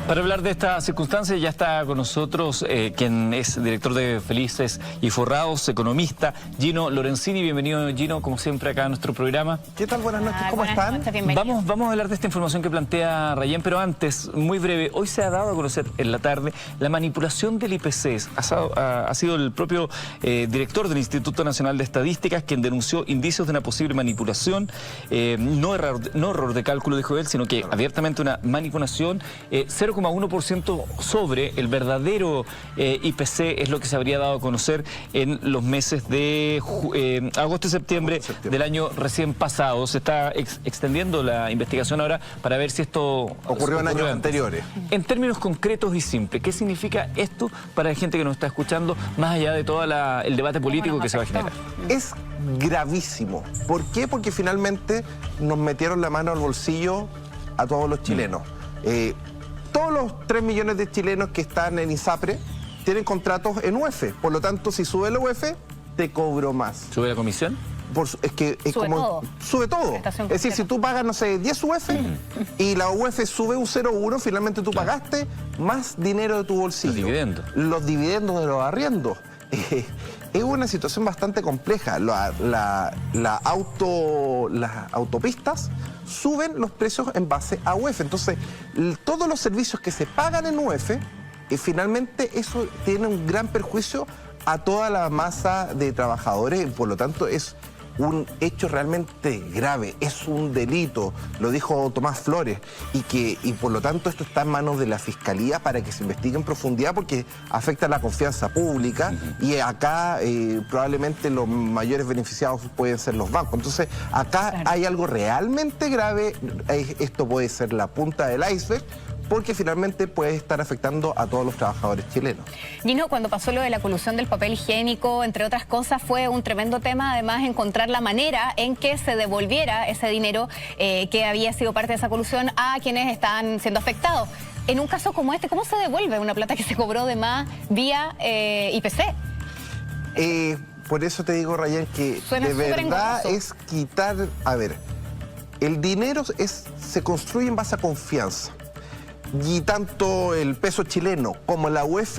Para hablar de esta circunstancia ya está con nosotros quien es director de Felices y Forrados, economista, Gino Lorenzini. Bienvenido, Gino, como siempre acá a nuestro programa. ¿Qué tal? Buenas noches, ¿cómo están? Vamos a hablar de esta información que plantea Rayén, pero antes, muy breve, hoy se ha dado a conocer en la tarde la manipulación del IPC. Ha sido el propio director del Instituto Nacional de Estadísticas quien denunció indicios de una posible manipulación, no error de cálculo, dijo él, sino que abiertamente una manipulación, 0,1% sobre el verdadero IPC es lo que se habría dado a conocer en los meses de agosto y septiembre del año recién pasado. Se está extendiendo la investigación ahora para ver si esto ocurrió en años anteriores. En términos concretos y simples, ¿qué significa esto para la gente que nos está escuchando, más allá de todo el debate político que se va a generar? Es gravísimo. ¿Por qué? Porque finalmente nos metieron la mano al bolsillo a todos los chilenos. Todos los 3 millones de chilenos que están en ISAPRE tienen contratos en UEF. Por lo tanto, si sube la UEF, te cobro más. ¿Sube la comisión? Es que es sube como todo. Sube todo. Es decir, si tú pagas, no sé, 10 UF y la UF sube un 0,1, finalmente tú pagaste más dinero de tu bolsillo. Los dividendos. Los dividendos de los arriendos. Es una situación bastante compleja. Las autopistas suben los precios en base a UF. Entonces, todos los servicios que se pagan en UF, finalmente eso tiene un gran perjuicio a toda la masa de trabajadores. Por lo tanto, es un hecho realmente grave, es un delito, lo dijo Tomás Flores, y por lo tanto esto está en manos de la Fiscalía para que se investigue en profundidad porque afecta la confianza pública y acá probablemente los mayores beneficiados pueden ser los bancos. Entonces acá hay algo realmente grave, esto puede ser la punta del iceberg, porque finalmente puede estar afectando a todos los trabajadores chilenos. Gino, cuando pasó lo de la colusión del papel higiénico, entre otras cosas, fue un tremendo tema, además, encontrar la manera en que se devolviera ese dinero que había sido parte de esa colusión a quienes están siendo afectados. En un caso como este, ¿cómo se devuelve una plata que se cobró de más vía IPC? Por eso te digo, Rayén, que suena de verdad engorroso. es quitar... A ver, el dinero se construye en base a confianza. Y tanto el peso chileno como la UEF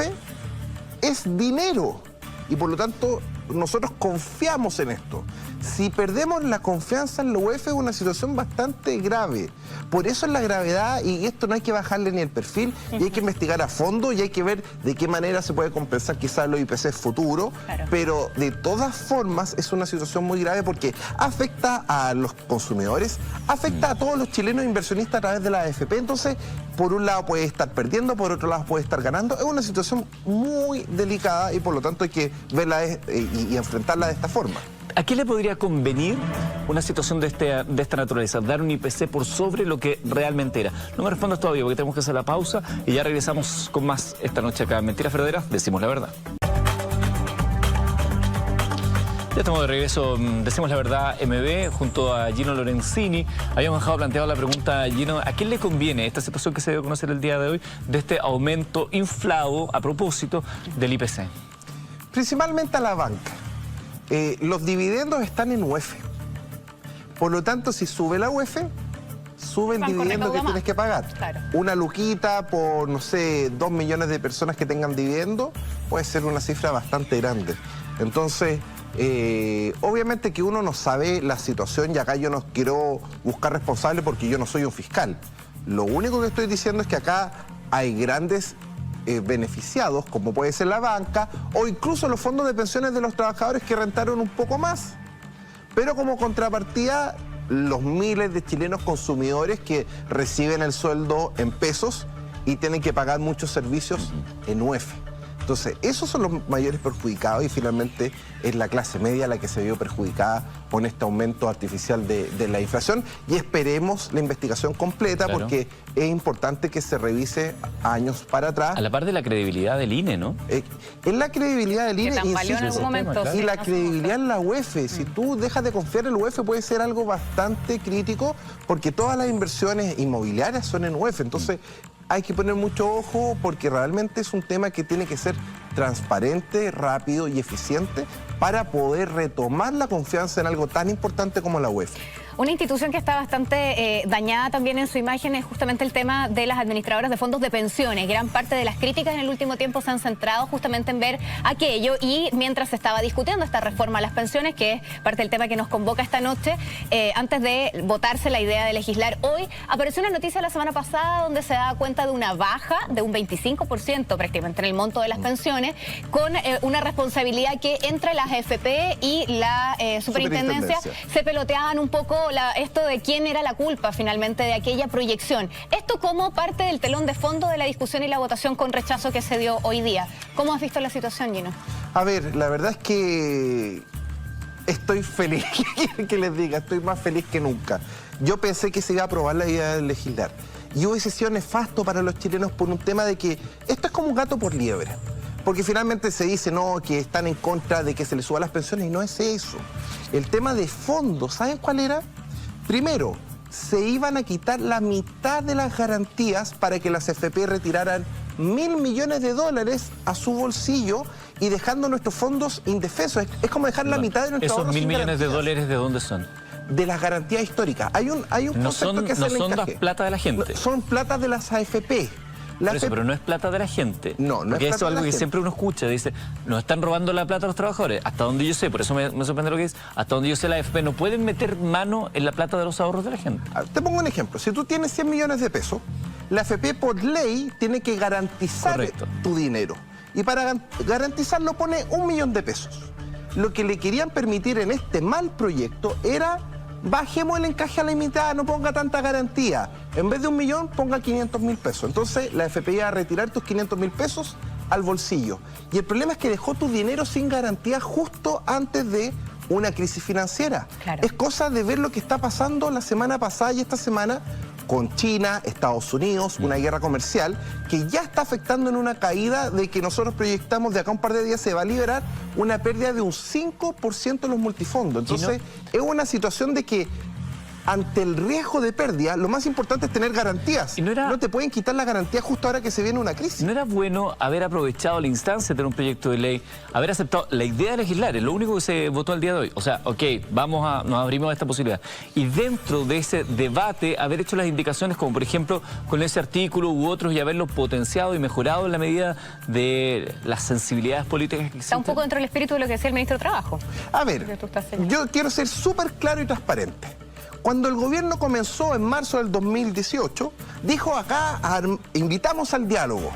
es dinero. Y por lo tanto, nosotros confiamos en esto. Si perdemos la confianza en la UEF es una situación bastante grave. Por eso es la gravedad y esto no hay que bajarle ni el perfil y hay que investigar a fondo y hay que ver de qué manera se puede compensar quizás los IPC futuro. Claro. Pero de todas formas es una situación muy grave porque afecta a los consumidores, afecta a todos los chilenos inversionistas a través de la AFP. Entonces, por un lado puede estar perdiendo, por otro lado puede estar ganando. Es una situación muy delicada y por lo tanto hay que verla y enfrentarla de esta forma. ¿A qué le podría convenir una situación de esta naturaleza? Dar un IPC por sobre lo que realmente era. No me respondas todavía porque tenemos que hacer la pausa y ya regresamos con más esta noche acá en Mentiras Verdaderas, decimos la verdad. Ya estamos de regreso, decimos la verdad MB, junto a Gino Lorenzini. Habíamos dejado planteado la pregunta, Gino, ¿a quién le conviene esta situación que se debe conocer el día de hoy de este aumento inflado a propósito del IPC? Principalmente a la banca. Los dividendos están en UEF. Por lo tanto, si sube la UEF, sube el dividendo que tienes que pagar. Claro. Una luquita por, no sé, 2 millones de personas que tengan dividendo, puede ser una cifra bastante grande. Entonces, obviamente que uno no sabe la situación y acá yo no quiero buscar responsable porque yo no soy un fiscal. Lo único que estoy diciendo es que acá hay grandes beneficiados, como puede ser la banca o incluso los fondos de pensiones de los trabajadores que rentaron un poco más. Pero como contrapartida, los miles de chilenos consumidores que reciben el sueldo en pesos y tienen que pagar muchos servicios en UEF. Entonces, esos son los mayores perjudicados y finalmente es la clase media la que se vio perjudicada con este aumento artificial de la inflación y esperemos la investigación completa. Claro. Porque es importante que se revise años para atrás. A la par de la credibilidad del INE, ¿no? Es la credibilidad del INE y la credibilidad en la UEF. Si tú dejas de confiar en la UEF puede ser algo bastante crítico porque todas las inversiones inmobiliarias son en UEF. Entonces, hay que poner mucho ojo porque realmente es un tema que tiene que ser transparente, rápido y eficiente para poder retomar la confianza en algo tan importante como la UEF. Una institución que está bastante dañada también en su imagen es justamente el tema de las administradoras de fondos de pensiones. Gran parte de las críticas en el último tiempo se han centrado justamente en ver aquello, y mientras se estaba discutiendo esta reforma a las pensiones, que es parte del tema que nos convoca esta noche, antes de votarse la idea de legislar hoy, apareció una noticia la semana pasada donde se da cuenta de una baja de un 25% prácticamente en el monto de las pensiones, con una responsabilidad que entre las AFP y la superintendencia se peloteaban un poco esto de quién era la culpa finalmente de aquella proyección. Esto como parte del telón de fondo de la discusión y la votación con rechazo que se dio hoy día. ¿Cómo has visto la situación, Gino? A ver, la verdad es que estoy feliz, que les diga, estoy más feliz que nunca. Yo pensé que se iba a aprobar la idea de legislar y hubiese sido nefasto para los chilenos por un tema de que esto es como un gato por liebre. Porque finalmente se dice, no, que están en contra de que se les suba las pensiones, y no es eso. El tema de fondo, ¿saben cuál era? Primero, se iban a quitar la mitad de las garantías para que las AFP retiraran $1.000 millones a su bolsillo y dejando nuestros fondos indefensos. Es como dejar la mitad de nuestros ahorros. ¿Esos $1.000 millones ¿de dónde son? De las garantías históricas. Hay un concepto que se le encaje. No son las plata de la gente. Son plata de las AFP. Pero no es plata de la gente. No es plata de la gente. Porque eso es algo que siempre uno escucha. Dice, nos están robando la plata a los trabajadores. Hasta donde yo sé, por eso me sorprende lo que dice, hasta donde yo sé, la AFP no pueden meter mano en la plata de los ahorros de la gente. Te pongo un ejemplo. Si tú tienes 100 millones de pesos, la AFP por ley tiene que garantizar tu dinero. Y para garantizarlo pone $1 millón. Lo que le querían permitir en este mal proyecto era: bajemos el encaje a la mitad, no ponga tanta garantía. En vez de $1 millón, ponga $500.000. Entonces, la AFP iba a retirar tus $500.000 al bolsillo. Y el problema es que dejó tu dinero sin garantía justo antes de una crisis financiera. Claro. Es cosa de ver lo que está pasando la semana pasada y esta semana con China, Estados Unidos, una guerra comercial que ya está afectando en una caída de que nosotros proyectamos de acá a un par de días se va a liberar una pérdida de un 5% en los multifondos. Entonces, es una situación de que ante el riesgo de pérdida, lo más importante es tener garantías. No te pueden quitar la garantía justo ahora que se viene una crisis. ¿No era bueno haber aprovechado la instancia de tener un proyecto de ley, haber aceptado la idea de legislar? Es lo único que se votó el día de hoy. O sea, ok, nos abrimos a esta posibilidad. Y dentro de ese debate, haber hecho las indicaciones, como por ejemplo con ese artículo u otros, y haberlo potenciado y mejorado en la medida de las sensibilidades políticas que existen. Está un poco dentro del espíritu de lo que decía el ministro de Trabajo. A ver, yo quiero ser súper claro y transparente. Cuando el gobierno comenzó en marzo del 2018, dijo acá, invitamos al diálogo.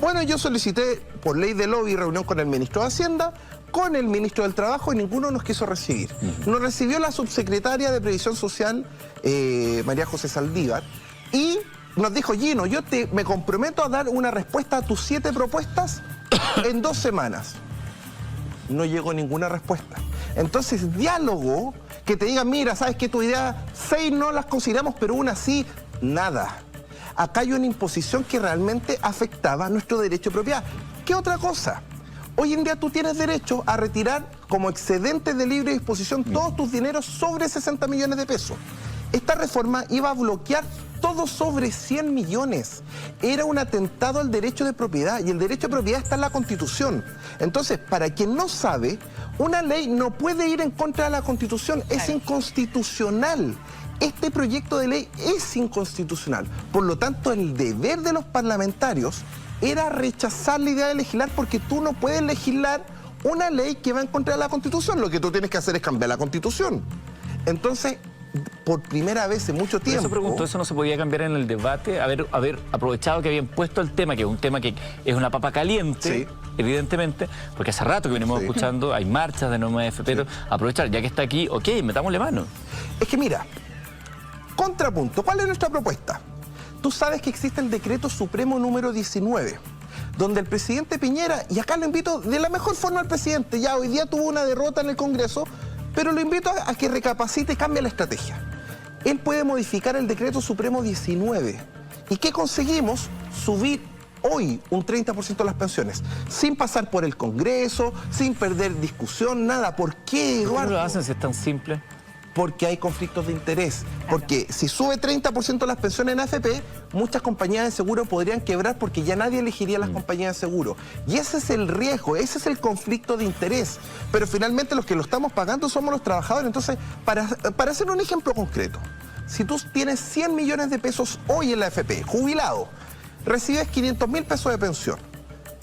Bueno, yo solicité por ley de lobby reunión con el ministro de Hacienda, con el ministro del Trabajo, y ninguno nos quiso recibir. Nos recibió la subsecretaria de Previsión Social, María José Saldívar, y nos dijo: Gino, yo me comprometo a dar una respuesta a tus 7 propuestas en 2 semanas. No llegó ninguna respuesta. Entonces, diálogo, que te digan, mira, sabes que tu idea 6 no las consideramos, pero una sí, nada. Acá hay una imposición que realmente afectaba nuestro derecho de propiedad. ¿Qué otra cosa? Hoy en día tú tienes derecho a retirar como excedente de libre disposición todos tus dineros sobre $60 millones. Esta reforma iba a bloquear todo sobre 100 millones. Era un atentado al derecho de propiedad, y el derecho de propiedad está en la Constitución. Entonces, para quien no sabe, una ley no puede ir en contra de la Constitución, es inconstitucional. Este proyecto de ley es inconstitucional. Por lo tanto, el deber de los parlamentarios era rechazar la idea de legislar, porque tú no puedes legislar una ley que va en contra de la Constitución. Lo que tú tienes que hacer es cambiar la Constitución. Entonces, por primera vez en mucho tiempo... Por eso pregunto, ¿eso no se podía cambiar en el debate? Haber aprovechado que habían puesto el tema, que es un tema que es una papa caliente, evidentemente, porque hace rato que venimos escuchando, hay marchas de norma de AFP, pero aprovechar, ya que está aquí, ok, metámosle mano. Es que mira, contrapunto, ¿cuál es nuestra propuesta? Tú sabes que existe el decreto supremo número 19, donde el presidente Piñera, y acá lo invito de la mejor forma al presidente, ya hoy día tuvo una derrota en el Congreso, pero lo invito a que recapacite y cambie la estrategia. Él puede modificar el decreto supremo 19. ¿Y qué conseguimos? Subir hoy un 30% de las pensiones, sin pasar por el Congreso, sin perder discusión, nada. ¿Por qué, Eduardo? ¿Por qué no lo hacen si es tan simple? porque hay conflictos de interés. Porque si sube 30% las pensiones en AFP, muchas compañías de seguro podrían quebrar porque ya nadie elegiría las compañías de seguro. Y ese es el riesgo, ese es el conflicto de interés. Pero finalmente los que lo estamos pagando somos los trabajadores. Entonces, para hacer un ejemplo concreto, si tú tienes 100 millones de pesos hoy en la AFP, jubilado, recibes 500.000 pesos de pensión,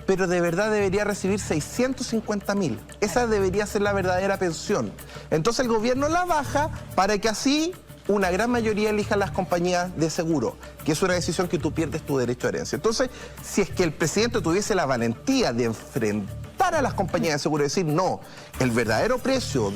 pero de verdad debería recibir 650.000. Esa debería ser la verdadera pensión. Entonces el gobierno la baja para que así una gran mayoría elija las compañías de seguro, que es una decisión que tú pierdes tu derecho a herencia. Entonces, si es que el presidente tuviese la valentía de enfrentar a las compañías de seguro y decir, no, el verdadero precio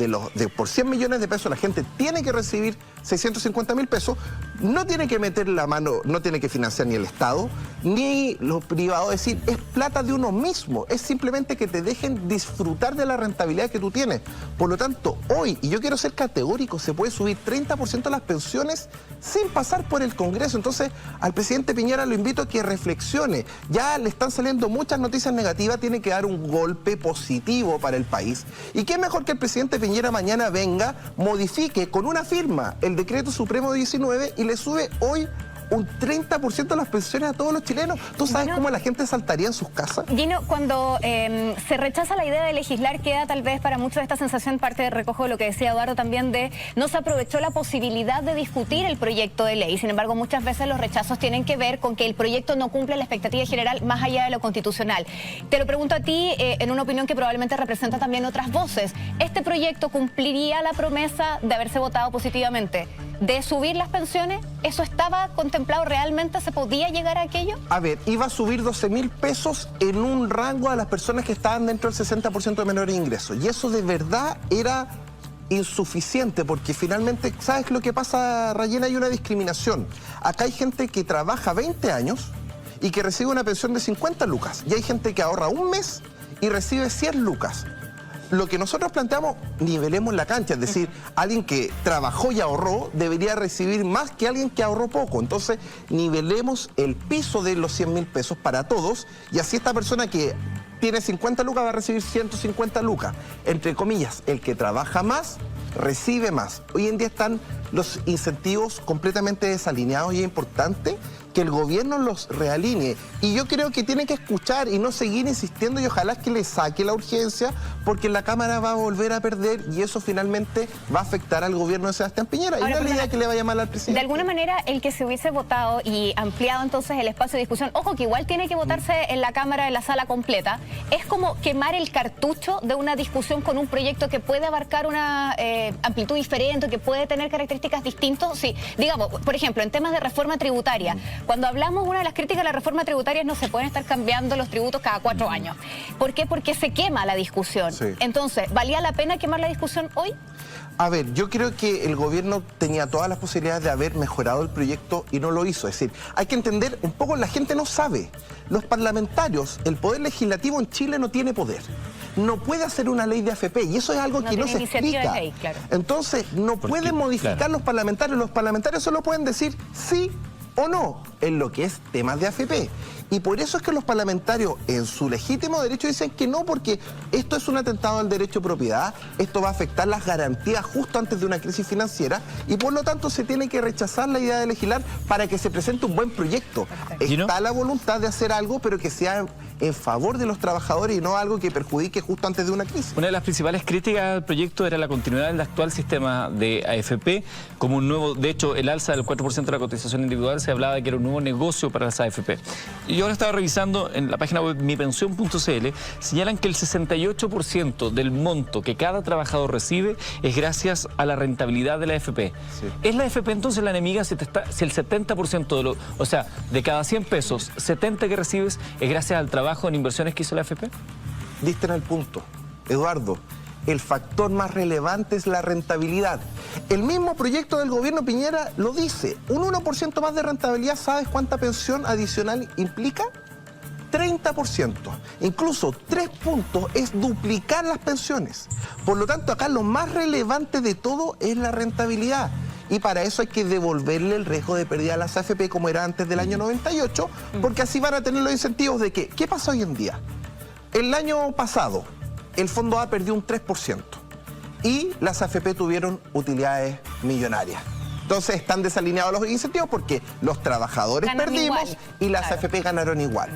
por 100 millones de pesos la gente tiene que recibir 650.000 pesos, no tiene que meter la mano, no tiene que financiar ni el Estado, ni los privados, es decir, es plata de uno mismo, es simplemente que te dejen disfrutar de la rentabilidad que tú tienes. Por lo tanto, hoy, y yo quiero ser categórico, se puede subir 30% las pensiones sin pasar por el Congreso. Entonces, al presidente Piñera lo invito a que reflexione. Ya le están saliendo muchas noticias negativas, tiene que dar un golpe positivo para el país. Y qué mejor que el presidente Piñera mañana venga, modifique con una firma el decreto supremo 19 y le sube hoy un 30% de las pensiones a todos los chilenos. ¿Tú sabes cómo la gente saltaría en sus casas? Gino, cuando se rechaza la idea de legislar, queda tal vez para muchos esta sensación, parte de recojo de lo que decía Eduardo también, de no se aprovechó la posibilidad de discutir el proyecto de ley. Sin embargo, muchas veces los rechazos tienen que ver con que el proyecto no cumple la expectativa general más allá de lo constitucional. Te lo pregunto a ti, en una opinión que probablemente representa también otras voces. ¿Este proyecto cumpliría la promesa de haberse votado positivamente? ¿De subir las pensiones? ¿Eso estaba contemplado realmente? ¿Se podía llegar a aquello? A ver, iba a subir 12.000 pesos en un rango a las personas que estaban dentro del 60% de menores ingresos. Y eso de verdad era insuficiente, porque finalmente, ¿sabes lo que pasa, Rayena? Hay una discriminación. Acá hay gente que trabaja 20 años y que recibe una pensión de 50 lucas. Y hay gente que ahorra un mes y recibe 100 lucas. Lo que nosotros planteamos, nivelemos la cancha, es decir, alguien que trabajó y ahorró debería recibir más que alguien que ahorró poco. Entonces, nivelemos el piso de los 100.000 pesos para todos y así esta persona que tiene 50 lucas va a recibir 150 lucas. Entre comillas, el que trabaja más recibe más. Hoy en día están los incentivos completamente desalineados y es importante que el gobierno los realinee. Y yo creo que tiene que escuchar y no seguir insistiendo y ojalá que le saque la urgencia porque la Cámara va a volver a perder y eso finalmente va a afectar al gobierno de Sebastián Piñera. Ahora, y no es la idea que le vaya mal al presidente. De alguna manera, el que se hubiese votado y ampliado entonces el espacio de discusión, ojo que igual tiene que votarse en la Cámara, en la sala completa, es como quemar el cartucho de una discusión con un proyecto que puede abarcar una amplitud diferente, que puede tener características distintas. Sí, digamos, por ejemplo, en temas de reforma tributaria, cuando hablamos, una de las críticas de la reforma tributaria es no se pueden estar cambiando los tributos cada 4 años. ¿Por qué? Porque se quema la discusión. Sí. Entonces, ¿valía la pena quemar la discusión hoy? A ver, yo creo que el gobierno tenía todas las posibilidades de haber mejorado el proyecto y no lo hizo. Es decir, hay que entender un poco, la gente no sabe. Los parlamentarios, el poder legislativo en Chile no tiene poder. No puede hacer una ley de AFP y eso es algo que no se explica. Ley, claro. Entonces, no pueden modificar los parlamentarios. Los parlamentarios solo pueden decir sí o no en lo que es temas de AFP. Y por eso es que los parlamentarios en su legítimo derecho dicen que no, porque esto es un atentado al derecho de propiedad, esto va a afectar las garantías justo antes de una crisis financiera y por lo tanto se tiene que rechazar la idea de legislar para que se presente un buen proyecto. Está la voluntad de hacer algo, pero que sea en favor de los trabajadores y no algo que perjudique justo antes de una crisis. Una de las principales críticas al proyecto era la continuidad del actual sistema de AFP como un nuevo, de hecho el alza del 4% de la cotización individual se hablaba de que era un nuevo negocio para las AFP. Y ahora estaba revisando en la página web mipensión.cl, señalan que el 68% del monto que cada trabajador recibe es gracias a la rentabilidad de la AFP. Sí. ¿Es la AFP entonces la enemiga si el 70% o sea, de cada 100 pesos, 70 que recibes es gracias al trabajo en inversiones que hizo la AFP? Diste en el punto, Eduardo. El factor más relevante es la rentabilidad. El mismo proyecto del gobierno Piñera lo dice. Un 1% más de rentabilidad, ¿sabes cuánta pensión adicional implica? 30%. Incluso 3 puntos es duplicar las pensiones. Por lo tanto, acá lo más relevante de todo es la rentabilidad. Y para eso hay que devolverle el riesgo de pérdida a las AFP como era antes del año 98, porque así van a tener los incentivos de que, ¿qué pasa hoy en día? El año pasado, el Fondo A perdió un 3% y las AFP tuvieron utilidades millonarias. Entonces están desalineados los incentivos porque los trabajadores ganan perdimos igual, y las claro. AFP ganaron igual.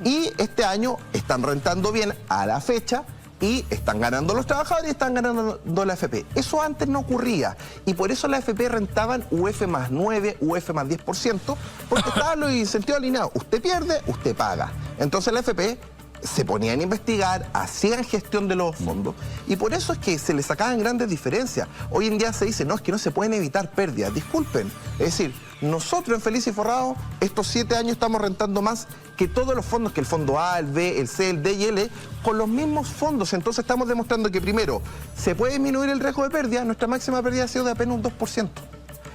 Y este año están rentando bien a la fecha y están ganando los trabajadores y están ganando la AFP. Eso antes no ocurría y por eso la AFP rentaban UF más 9, UF más 10%, porque estaban los incentivos alineados. Usted pierde, usted paga. Entonces la AFP se ponían a investigar, hacían gestión de los fondos y por eso es que se les sacaban grandes diferencias. Hoy en día se dice, no, es que no se pueden evitar pérdidas, disculpen. Es decir, nosotros en Feliz y Forrado estos 7 años estamos rentando más que todos los fondos, que el fondo A, el B, el C, el D y el E, con los mismos fondos. Entonces estamos demostrando que primero, se puede disminuir el riesgo de pérdida, nuestra máxima pérdida ha sido de apenas un 2%.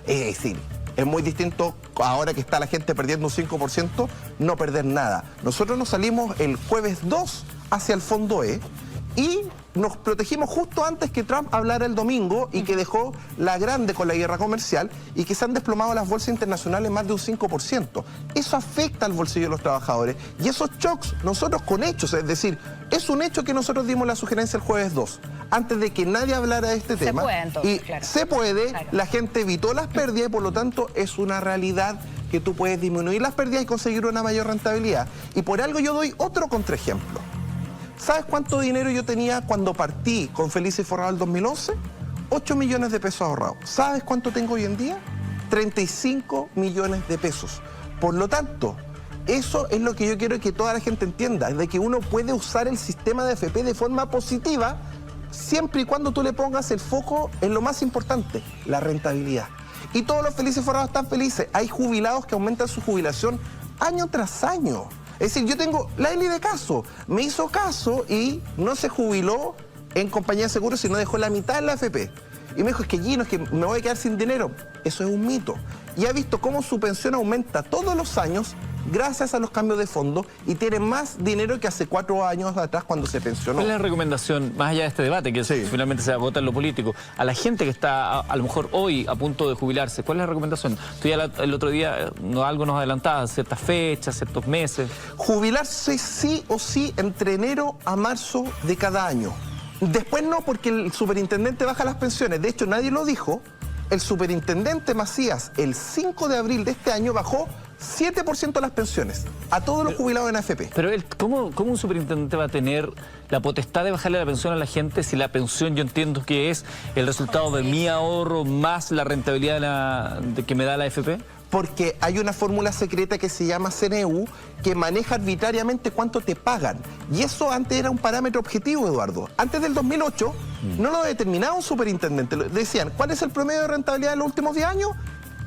Es decir, es muy distinto ahora que está la gente perdiendo un 5%, no perder nada. Nosotros nos salimos el jueves 2 hacia el fondo E y nos protegimos justo antes que Trump hablara el domingo y que dejó la grande con la guerra comercial y que se han desplomado las bolsas internacionales más de un 5%. Eso afecta al bolsillo de los trabajadores y esos shocks nosotros con hechos, es decir, es un hecho que nosotros dimos la sugerencia el jueves 2, antes de que nadie hablara de este tema. Puede, entonces, y claro. se puede, claro. La gente evitó las pérdidas y por lo tanto es una realidad que tú puedes disminuir las pérdidas y conseguir una mayor rentabilidad. Y por algo yo doy otro contraejemplo. ¿Sabes cuánto dinero yo tenía cuando partí con Feliz y Forrado el 2011? 8 millones de pesos ahorrados. ¿Sabes cuánto tengo hoy en día? 35 millones de pesos. Por lo tanto, eso es lo que yo quiero que toda la gente entienda, de que uno puede usar el sistema de AFP de forma positiva siempre y cuando tú le pongas el foco en lo más importante, la rentabilidad. Y todos los Felices Forrados están felices. Hay jubilados que aumentan su jubilación año tras año. Es decir, yo tengo la Eli de caso, me hizo caso y no se jubiló en compañía de seguros, sino dejó la mitad en la AFP. Y me dijo, es que Gino, es que me voy a quedar sin dinero. Eso es un mito. Y ha visto cómo su pensión aumenta todos los años gracias a los cambios de fondo y tiene más dinero que hace 4 años atrás cuando se pensionó. ¿Cuál es la recomendación, más allá de este debate, que Sí. finalmente se agota en lo político, a la gente que está a lo mejor hoy a punto de jubilarse? ¿Cuál es la recomendación? Tú ya el otro día algo nos adelantabas, ciertas fechas, ciertos meses. Jubilarse sí o sí entre enero a marzo de cada año. Después no, porque el superintendente baja las pensiones. De hecho, nadie lo dijo. El superintendente Macías, el 5 de abril de este año, bajó 7% las pensiones a todos los jubilados en AFP. Pero ¿cómo un superintendente va a tener la potestad de bajarle la pensión a la gente si la pensión yo entiendo que es el resultado de mi ahorro más la rentabilidad que me da la AFP? Porque hay una fórmula secreta que se llama CNU que maneja arbitrariamente cuánto te pagan. Y eso antes era un parámetro objetivo, Eduardo. Antes del 2008 no lo determinaba un superintendente. Decían, ¿cuál es el promedio de rentabilidad de los últimos 10 años?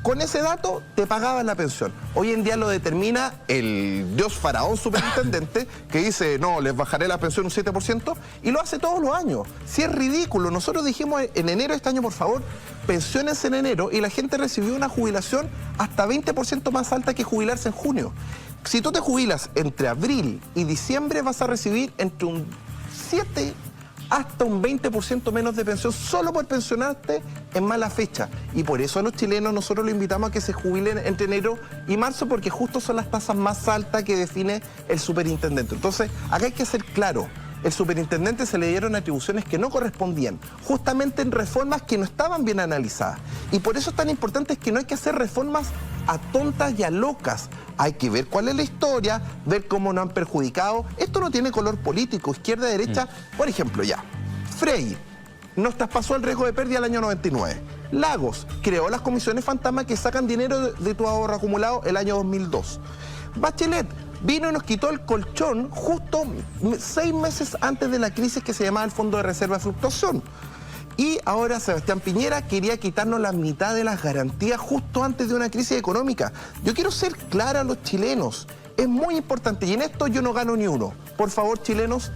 Con ese dato te pagaban la pensión. Hoy en día lo determina el dios faraón superintendente que dice, no, les bajaré la pensión un 7% y lo hace todos los años. Si es ridículo, nosotros dijimos en enero de este año, por favor, pensiones en enero y la gente recibió una jubilación hasta 20% más alta que jubilarse en junio. Si tú te jubilas entre abril y diciembre vas a recibir entre un 7 hasta un 20% menos de pensión solo por pensionarte en mala fecha. Y por eso a los chilenos nosotros los invitamos a que se jubilen entre enero y marzo porque justo son las tasas más altas que define el superintendente. Entonces, acá hay que ser claro. El superintendente se le dieron atribuciones que no correspondían, justamente en reformas que no estaban bien analizadas. Y por eso es tan importante que no hay que hacer reformas a tontas y a locas. Hay que ver cuál es la historia, ver cómo nos han perjudicado. Esto no tiene color político, izquierda, derecha. Por ejemplo, ya, Frey nos traspasó el riesgo de pérdida el año 99. Lagos creó las comisiones fantasma que sacan dinero de tu ahorro acumulado el año 2002. Bachelet vino y nos quitó el colchón justo 6 meses antes de la crisis que se llamaba el Fondo de Reserva de Fluctuación. Y ahora Sebastián Piñera quería quitarnos la mitad de las garantías justo antes de una crisis económica. Yo quiero ser clara a los chilenos. Es muy importante y en esto yo no gano ni uno. Por favor, chilenos,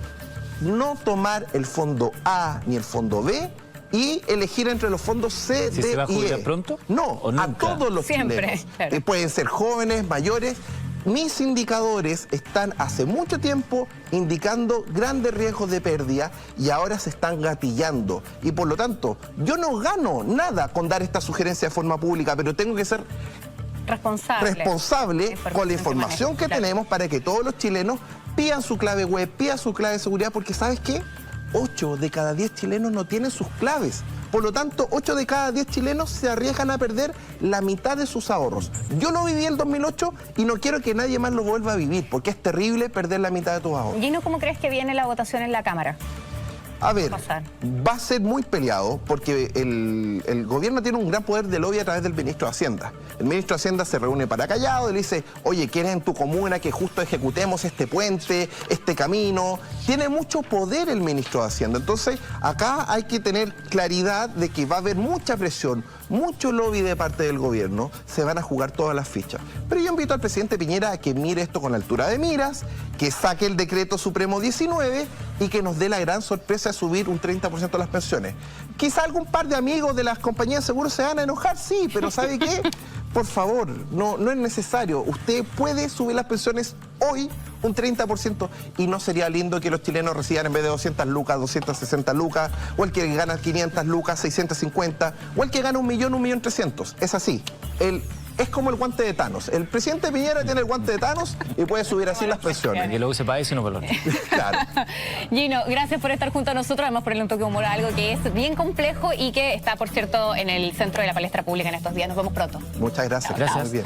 no tomar el fondo A ni el fondo B y elegir entre los fondos C, ¿Si D se va a y jubilar E. pronto? No, ¿O a nunca? todos los Siempre, chilenos. claro. Pueden ser jóvenes, mayores. Mis indicadores están hace mucho tiempo indicando grandes riesgos de pérdida y ahora se están gatillando. Y por lo tanto, yo no gano nada con dar esta sugerencia de forma pública, pero tengo que ser responsable con la información que tenemos para que todos los chilenos pidan su clave web, pidan su clave de seguridad, porque ¿sabes qué? 8 de cada 10 chilenos no tienen sus claves. Por lo tanto, 8 de cada 10 chilenos se arriesgan a perder la mitad de sus ahorros. Yo lo viví el 2008 y no quiero que nadie más lo vuelva a vivir, porque es terrible perder la mitad de tus ahorros. Gino, ¿cómo crees que viene la votación en la Cámara? A ver, va a ser muy peleado porque el gobierno tiene un gran poder de lobby a través del ministro de Hacienda. El ministro de Hacienda se reúne para callado y le dice, oye, ¿quieres en tu comuna que justo ejecutemos este puente, este camino? Tiene mucho poder el ministro de Hacienda. Entonces, acá hay que tener claridad de que va a haber mucha presión, mucho lobby de parte del gobierno, se van a jugar todas las fichas. Pero yo invito al presidente Piñera a que mire esto con altura de miras, que saque el decreto supremo 19 y que nos dé la gran sorpresa de subir un 30% las pensiones. Quizá algún par de amigos de las compañías de seguros se van a enojar, sí, pero ¿sabe qué? Por favor, no es necesario. Usted puede subir las pensiones hoy un 30% y no sería lindo que los chilenos reciban en vez de 200 lucas, 260 lucas, o el que gana 500 lucas, 650, o el que gana 1.300.000. Es así. Es como el guante de Thanos. El presidente Piñera tiene el guante de Thanos y puede subir así las pensiones. Que lo use para eso y no para lo otro. Claro. Gino, gracias por estar junto a nosotros, además ponerle un toque de humor a algo que es bien complejo y que está, por cierto, en el centro de la palestra pública en estos días. Nos vemos pronto. Muchas gracias. Gracias. Muy bien.